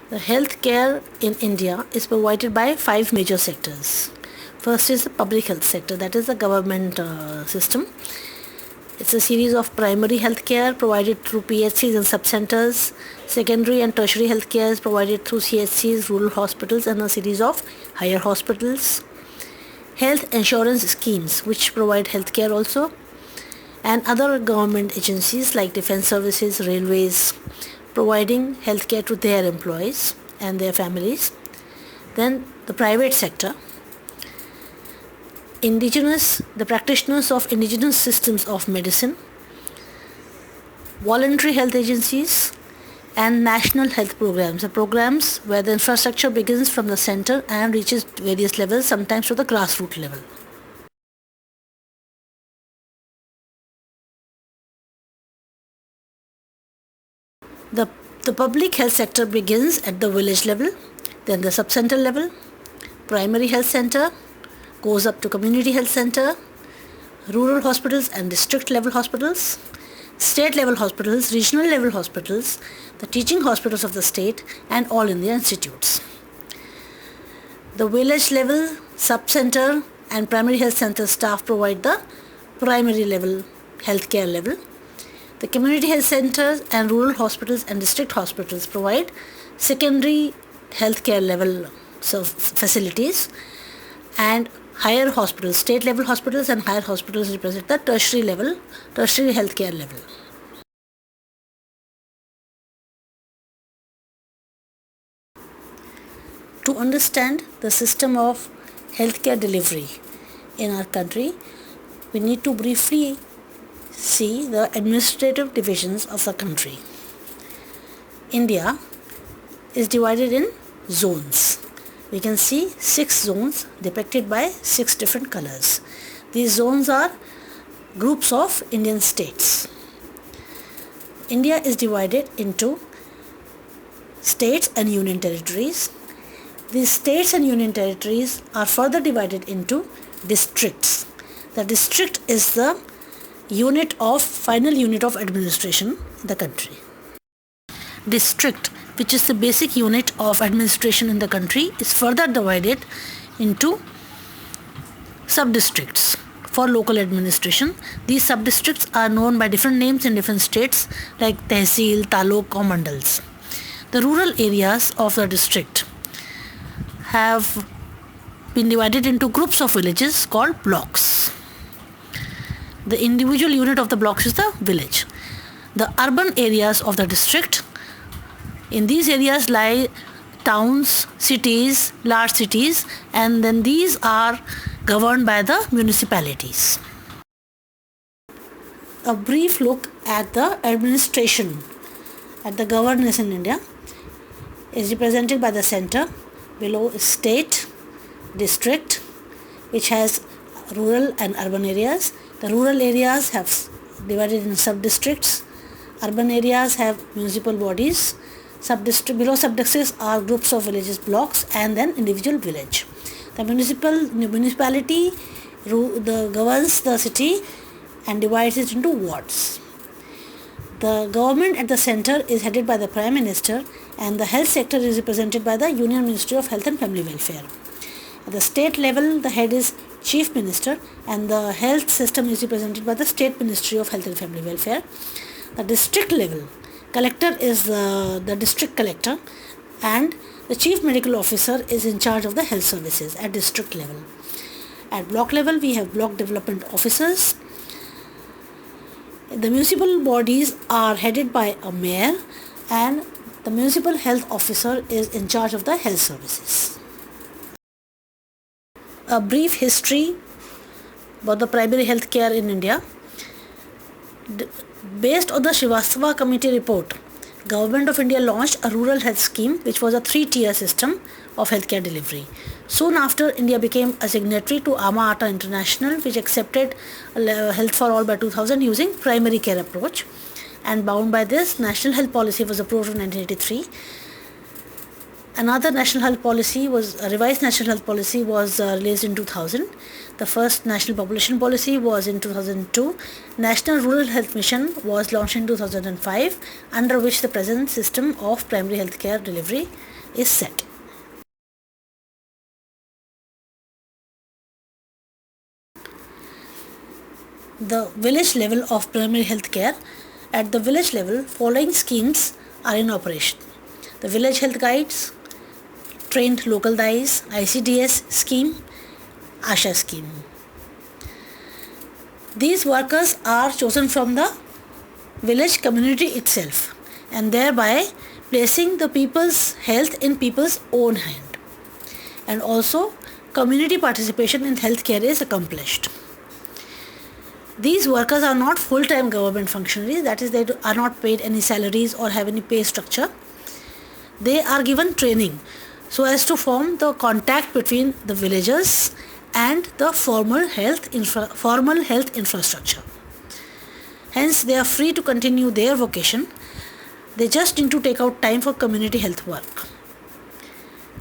The health care in India is provided by 5 major sectors. First is the public health sector, that is the government system. It's a series of primary health care provided through PHCs and sub-centers. Secondary and tertiary health care is provided through CHCs, rural hospitals and a series of higher hospitals. Health insurance schemes which provide health care also, and other government agencies like defense services, railways, providing health care to their employees and their families. Then the private sector, the practitioners of indigenous systems of medicine, voluntary health agencies, and national health programs. The programs where the infrastructure begins from the center and reaches various levels, sometimes to the grassroots level. The public health sector begins at the village level, then the sub-center level, primary health center, goes up to community health center, rural hospitals and district level hospitals, state level hospitals, regional level hospitals, the teaching hospitals of the state, and all India institutes. The village level, sub-center and primary health center staff provide the primary level healthcare level. The community health centers and rural hospitals and district hospitals provide secondary healthcare level facilities, and higher hospitals, state level hospitals and higher hospitals represent the tertiary healthcare level. To understand the system of healthcare delivery in our country, we need to briefly see the administrative divisions of the country. India is divided in zones. We can see 6 zones depicted by 6 different colors. These zones are groups of Indian states. India is divided into states and union territories. These states and union territories are further divided into districts. The district is the final unit of administration in the country. District, which is the basic unit of administration in the country, is further divided into sub-districts for local administration. These sub-districts are known by different names in different states like Tehsil, Taluk or Mandals. The rural areas of the district have been divided into groups of villages called blocks. The individual unit of the blocks is the village. The urban areas of the district, in these areas lie towns, cities, large cities, and then these are governed by the municipalities. A brief look at the administration, at the governance in India, is represented by the center. Below is state, district, which has rural and urban areas. The rural areas have divided in sub-districts. Urban areas have municipal bodies. Below sub-districts are groups of villages, blocks, and then individual village. The municipality governs the city and divides it into wards. The government at the center is headed by the Prime Minister, and the health sector is represented by the Union Ministry of Health and Family Welfare. At the state level, the head is Chief Minister, and the health system is represented by the State Ministry of Health and Family Welfare. The district level, collector is the district collector, and the Chief Medical Officer is in charge of the health services at district level. At block level, we have block development officers. The municipal bodies are headed by a mayor, and the municipal health officer is in charge of the health services. A brief history about the primary health care in India. Based on the Srivastava Committee report, Government of India launched a rural health scheme which was a 3-tier system of healthcare delivery. Soon after, India became a signatory to AMA-ATA International, which accepted Health for All by 2000 using primary care approach, and bound by this, National Health Policy was approved in 1983. Another national health policy was a revised national health policy was released in 2000. The first national population policy was in 2002. National Rural Health Mission was launched in 2005, under which the present system of primary health care delivery is set. The village level of primary health care. At the village level, following schemes are in operation: the village health guides, trained local DAIs, ICDS scheme, ASHA scheme. These workers are chosen from the village community itself, and thereby placing the people's health in people's own hand. And also, community participation in healthcare is accomplished. These workers are not full-time government functionaries, that is, they are not paid any salaries or have any pay structure. They are given training so as to form the contact between the villagers and the formal health infrastructure. Hence, they are free to continue their vocation. They just need to take out time for community health work,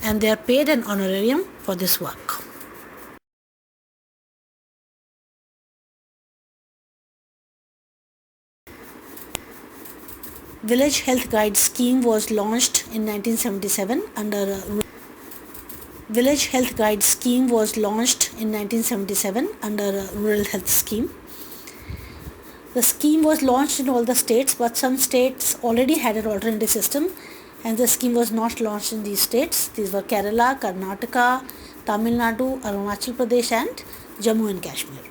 and they are paid an honorarium for this work. Village Health Guide scheme was launched in 1977 under Village Health Guide scheme was launched in 1977 under a Rural Health Scheme. The scheme was launched in all the states, but some states already had an alternative system, and the scheme was not launched in these states. These were Kerala, Karnataka, Tamil Nadu, Arunachal Pradesh and Jammu and Kashmir.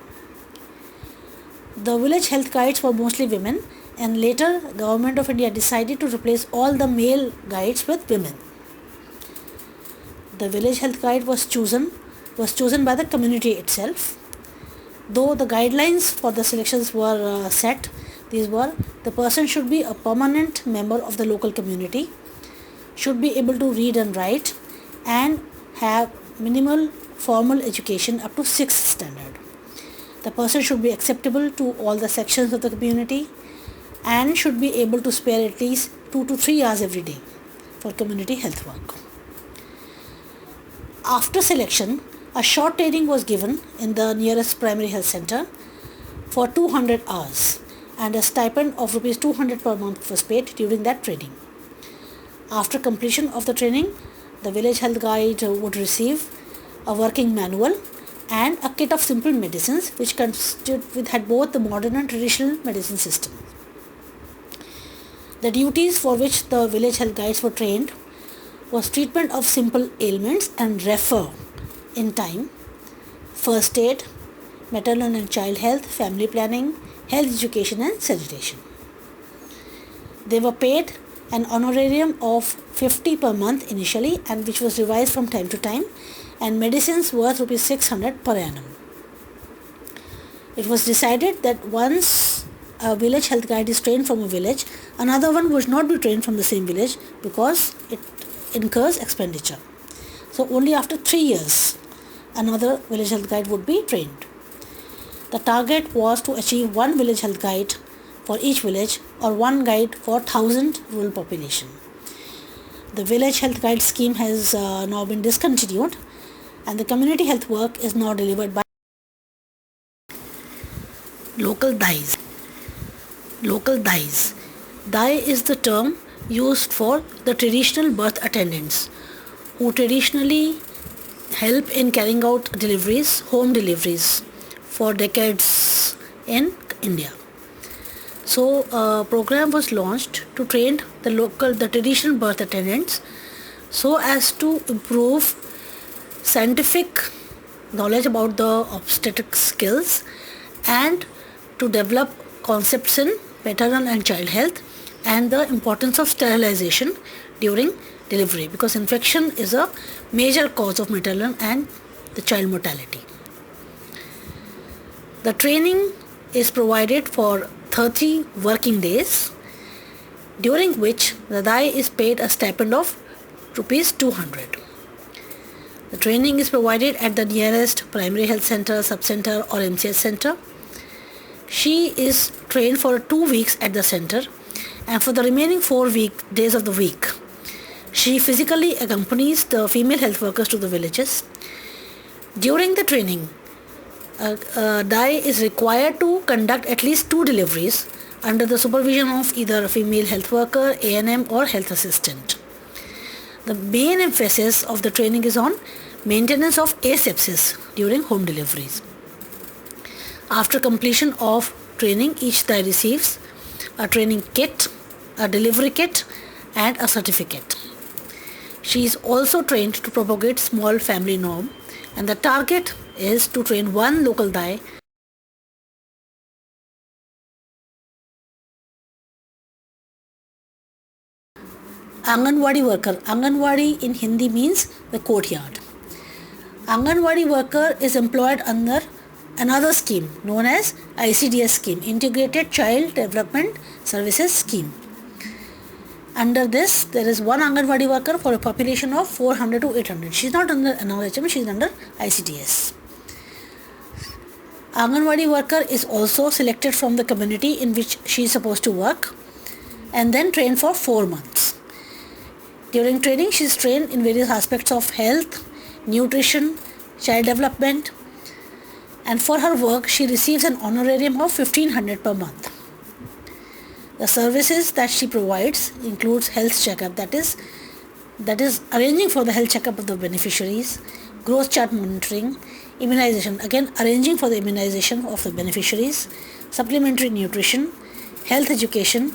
The village health guides were mostly women, and later Government of India decided to replace all the male guides with women. The village health guide was chosen by the community itself. Though the guidelines for the selections were set, these were: the person should be a permanent member of the local community, should be able to read and write, and have minimal formal education up to 6th standard. The person should be acceptable to all the sections of the community and should be able to spare at least 2 to 3 hours every day for community health work. After selection, a short training was given in the nearest primary health center for 200 hours, and a stipend of Rs 200 per month was paid during that training. After completion of the training, the village health guide would receive a working manual and a kit of simple medicines which had both the modern and traditional medicine system. The duties for which the village health guides were trained was treatment of simple ailments and refer in time, first aid, maternal and child health, family planning, health education and sanitation. They were paid an honorarium of 50 per month initially, and which was revised from time to time, and medicines worth Rs 600 per annum. It was decided that once a village health guide is trained from a village, another one would not be trained from the same village because it incurs expenditure. So only after 3 years another village health guide would be trained. The target was to achieve one village health guide for each village, or one guide for 1000 rural population. The village health guide scheme has now been discontinued, and the community health work is now delivered by local DAIs. Local DAIs. DAI is the term used for the traditional birth attendants who traditionally help in carrying out deliveries, home deliveries, for decades in India. So a program was launched to train the traditional birth attendants so as to improve scientific knowledge about the obstetric skills and to develop concepts in maternal and child health and the importance of sterilization during delivery, because infection is a major cause of maternal and the child mortality. The training is provided for 30 working days, during which the DAI is paid a stipend of Rs 200. The training is provided at the nearest primary health center, sub-center or MCH center. She is trained for 2 weeks at the center, and for the remaining 4 days of the week, She physically accompanies the female health workers to the villages. During the training, a DAI is required to conduct at least 2 deliveries under the supervision of either a female health worker, ANM or health assistant. The main emphasis of the training is on maintenance of asepsis during home deliveries. After completion of training, each DAI receives a training kit, a delivery kit and a certificate. She is also trained to propagate small family norm, and the target is to train one local DAI Anganwadi worker. Anganwadi in Hindi means the courtyard. Anganwadi worker is employed under another scheme known as ICDS scheme, Integrated Child Development Services Scheme. Under this, there is one Anganwadi worker for a population of 400 to 800. She is not under NRHM, she is under ICDS. Anganwadi worker is also selected from the community in which she is supposed to work and then trained for 4 months. During training, she is trained in various aspects of health, nutrition, child development, and for her work, she receives an honorarium of 1500 per month. The services that she provides includes health checkup, that is arranging for the health checkup of the beneficiaries, growth chart monitoring, immunization, again arranging for the immunization of the beneficiaries, supplementary nutrition, health education,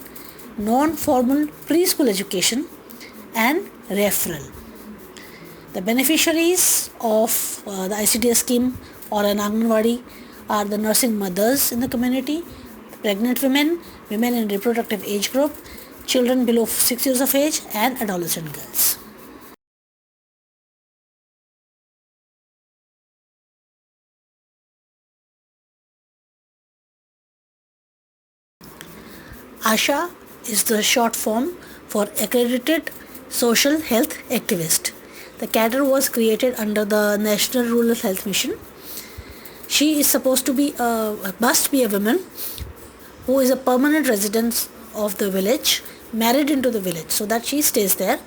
non-formal preschool education, and referral. The beneficiaries of the ICDS scheme or an Anganwadi are the nursing mothers in the community, pregnant women, women in reproductive age group, children below 6 years of age, and adolescent girls. ASHA is the short form for Accredited Social Health Activist. The cadre was created under the National Rural Health Mission. She is supposed to be must be a woman who is a permanent resident of the village, married into the village, so that she stays there.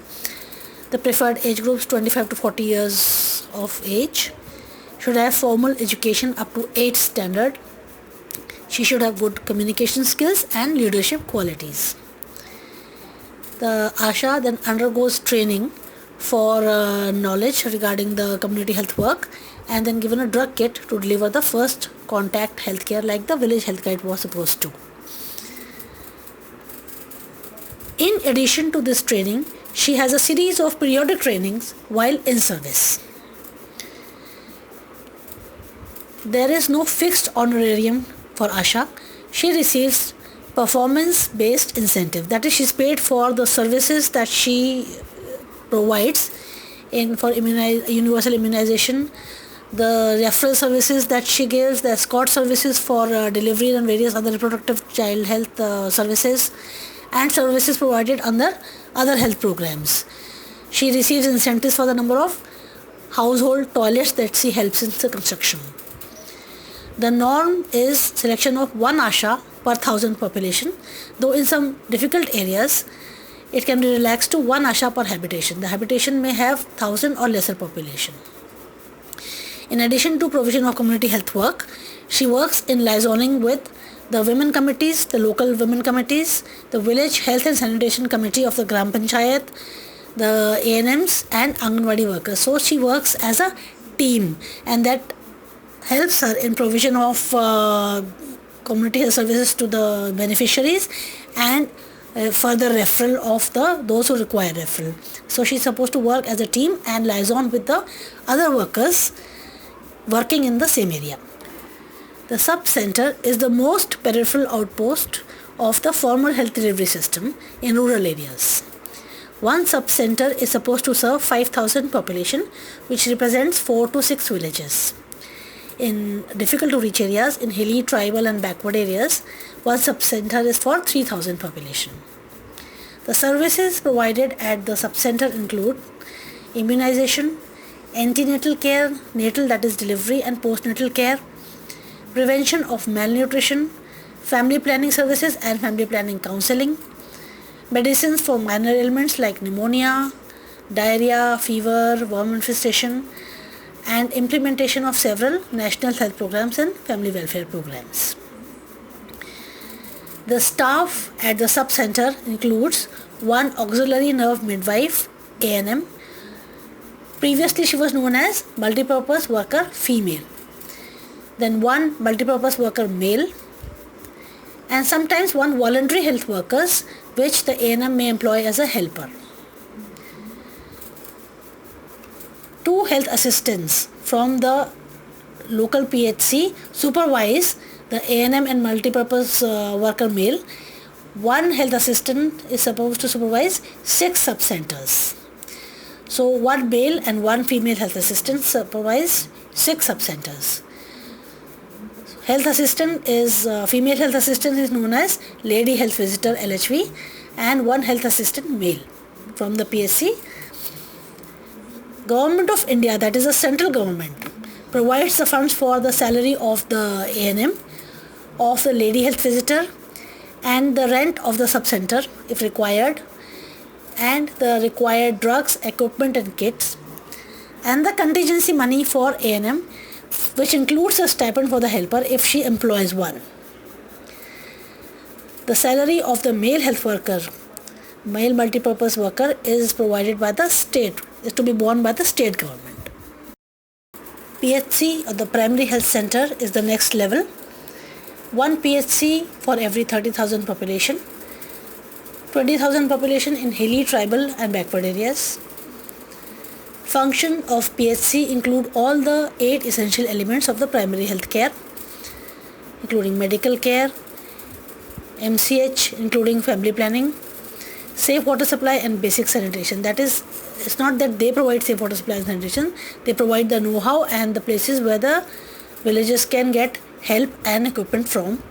The preferred age groups 25 to 40 years of age, should have formal education up to 8th standard. She should have good communication skills and leadership qualities. The ASHA then undergoes training for knowledge regarding the community health work and then given a drug kit to deliver the first contact healthcare like the village health guide was supposed to. In addition to this training, she has a series of periodic trainings while in service. There is no fixed honorarium for ASHA. She receives performance-based incentive. That is, she is paid for the services that she provides for universal immunization, the referral services that she gives, the escort services for delivery and various other reproductive child health services, and services provided under other health programs. She receives incentives for the number of household toilets that she helps in the construction. The norm is selection of one ASHA per 1000 population, though in some difficult areas it can be relaxed to one ASHA per habitation. The habitation may have 1000 or lesser population. In addition to provision of community health work, she works in liaisoning with the women committees, the local women committees, the village health and sanitation committee of the Gram Panchayat, the ANMs and Anganwadi workers. So she works as a team, and that helps her in provision of community health services to the beneficiaries and further referral of those who require referral. So she is supposed to work as a team and liaison with the other workers working in the same area. The sub-center is the most peripheral outpost of the formal health delivery system in rural areas. One sub-center is supposed to serve 5,000 population, which represents 4 to 6 villages. In difficult to reach areas, in hilly, tribal and backward areas, one sub-center is for 3,000 population. The services provided at the sub-center include immunization, antenatal care, natal that is delivery and postnatal care, prevention of malnutrition, family planning services and family planning counseling, medicines for minor ailments like pneumonia, diarrhea, fever, worm infestation, and implementation of several national health programs and family welfare programs. The staff at the sub-center includes one auxiliary nerve midwife, ANM. Previously she was known as multipurpose worker female. Then one multipurpose worker male, and sometimes one voluntary health workers which the ANM may employ as a helper. Two health assistants from the local PHC supervise the ANM and multipurpose worker male. One health assistant is supposed to supervise 6 sub-centers. So one male and one female health assistant supervise 6 sub-centers. Female health assistant is known as Lady Health Visitor LHV, and one health assistant male from the PSC. Government of India, that is the central government, provides the funds for the salary of the ANM, of the Lady Health Visitor, and the rent of the sub-center if required, and the required drugs, equipment and kits, and the contingency money for ANM, which includes a stipend for the helper if she employs one. The salary of the male health worker, male multipurpose worker, is provided by the state, is to be borne by the state government. PHC or the primary health center is the next level. One PHC for every 30,000 population, 20,000 population in hilly, tribal and backward areas. Function of PHC include all the 8 essential elements of the primary health care, including medical care, MCH including family planning, safe water supply and basic sanitation. That is, it's not that they provide safe water supply and sanitation, they provide the know-how and the places where the villagers can get help and equipment from.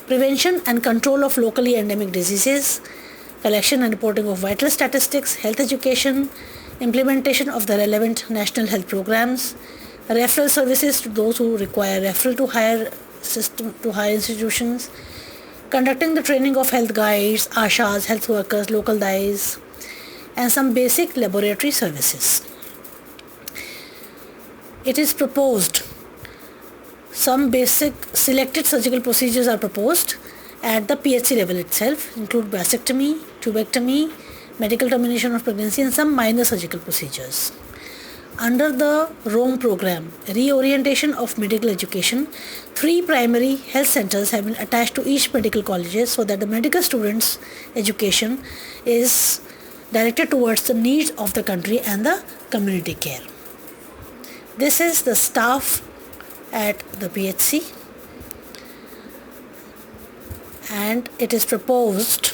Prevention and control of locally endemic diseases, collection and reporting of vital statistics, health education, implementation of the relevant national health programs, referral services to those who require referral to higher institutions, conducting the training of health guides, ASHAs, health workers, local DAIs, and some basic laboratory services. It is proposed, some basic selected surgical procedures are proposed at the PHC level itself, include vasectomy, tubectomy, medical termination of pregnancy and some minor surgical procedures. Under the ROAM program, reorientation of medical education, 3 primary health centers have been attached to each medical colleges so that the medical students' education is directed towards the needs of the country and the community care. This is the staff at the PHC, and it is proposed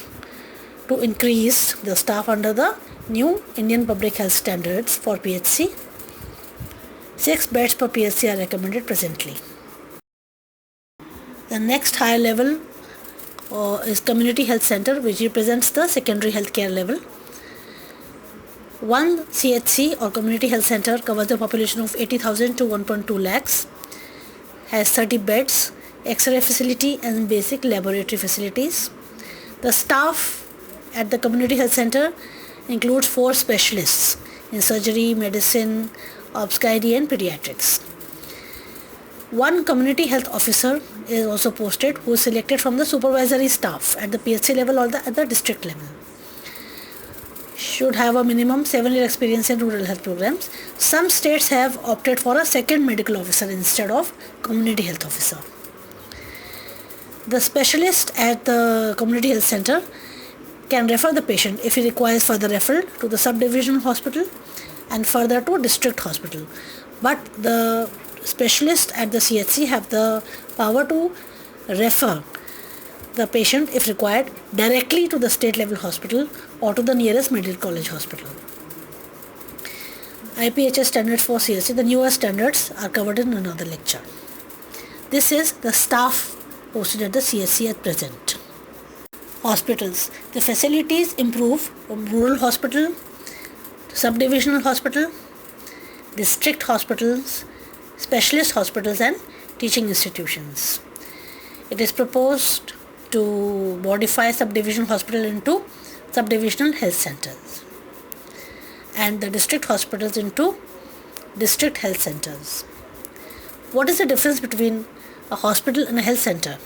to increase the staff under the new Indian Public Health Standards for PHC. 6 beds per PHC are recommended presently. The next higher level is Community Health Center, which represents the secondary health care level. One CHC or Community Health Center covers the population of 80,000 to 1.2 lakhs, has 30 beds, X-ray facility and basic laboratory facilities. The staff at the Community Health Center includes 4 specialists in surgery, medicine, obstetrics and pediatrics. One community health officer is also posted, who is selected from the supervisory staff at the PHC level or at the district level. Should have a minimum 7-year experience in rural health programs. Some states have opted for a second medical officer instead of community health officer. The specialist at the community health center can refer the patient if he requires further referral to the sub-divisional hospital and further to district hospital. But the specialists at the CHC have the power to refer the patient if required directly to the state level hospital or to the nearest medical college hospital. IPHS standards for CHC, the newer standards are covered in another lecture. This is the staff posted at the CHC at present. Hospitals. The facilities improve from rural hospital, sub-divisional hospital, district hospitals, specialist hospitals and teaching institutions. It is proposed to modify sub-divisional hospital into sub-divisional health centers. and the district hospitals into district health centers. What is the difference between a hospital and a health center?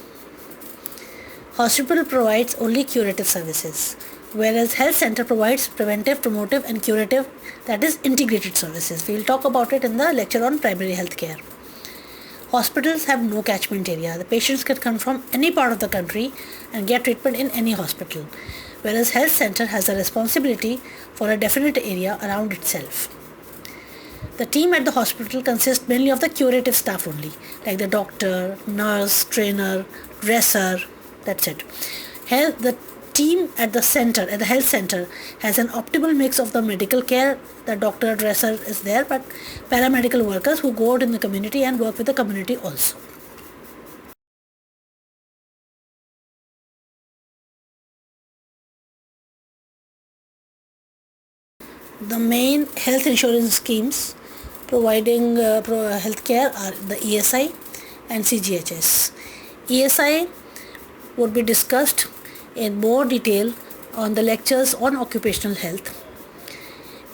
Hospital provides only curative services, whereas health center provides preventive, promotive and curative, that is integrated services. We will talk about it in the lecture on primary health care. Hospitals have no catchment area. The patients can come from any part of the country and get treatment in any hospital, whereas health center has a responsibility for a definite area around itself. The team at the hospital consists mainly of the curative staff only, like the doctor, nurse, trainer, dresser, that's it. The team at the center, at the health center, has an optimal mix of the medical care, the doctor, dresser is there, but paramedical workers who go out in the community and work with the community also. The main health insurance schemes providing health care are the ESI and CGHS. ESI would be discussed in more detail on the lectures on occupational health.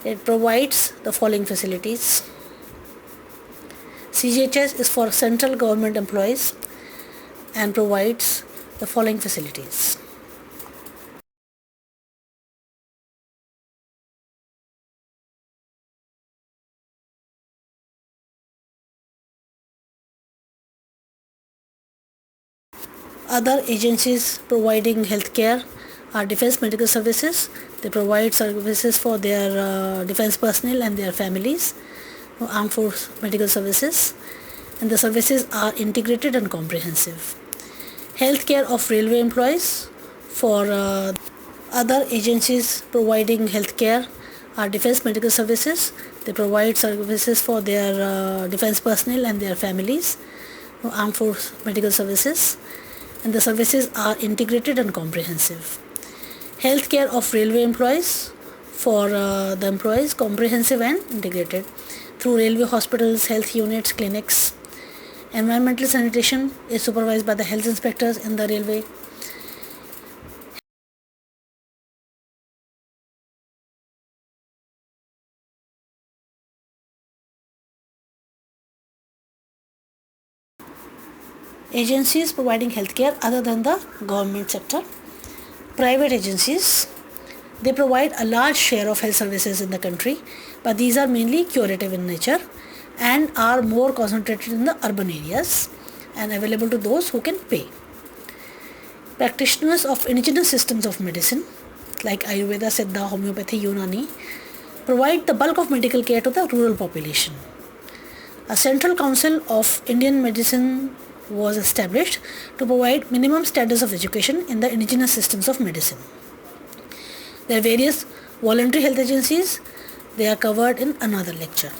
It provides the following facilities. CGHS is for central government employees and provides the following facilities. Other agencies providing healthcare are Defence Medical Services. They provide services for their defence personnel and their families. Armed Force Medical Services, and the services are integrated and comprehensive. Healthcare of railway employees. For other agencies providing healthcare are Defence Medical Services. They provide services for their defence personnel and their families. Armed Force Medical Services, and the services are integrated and comprehensive. Healthcare of railway employees. For the employees, comprehensive and integrated through railway hospitals, health units, clinics. Environmental sanitation is supervised by the health inspectors in the railway. Agencies providing healthcare other than the government sector. Private agencies, they provide a large share of health services in the country, but these are mainly curative in nature and are more concentrated in the urban areas and available to those who can pay. Practitioners of indigenous systems of medicine like Ayurveda, Siddha, Homeopathy, Unani provide the bulk of medical care to the rural population. A Central Council of Indian Medicine was established to provide minimum standards of education in the indigenous systems of medicine. There are various voluntary health agencies. They are covered in another lecture.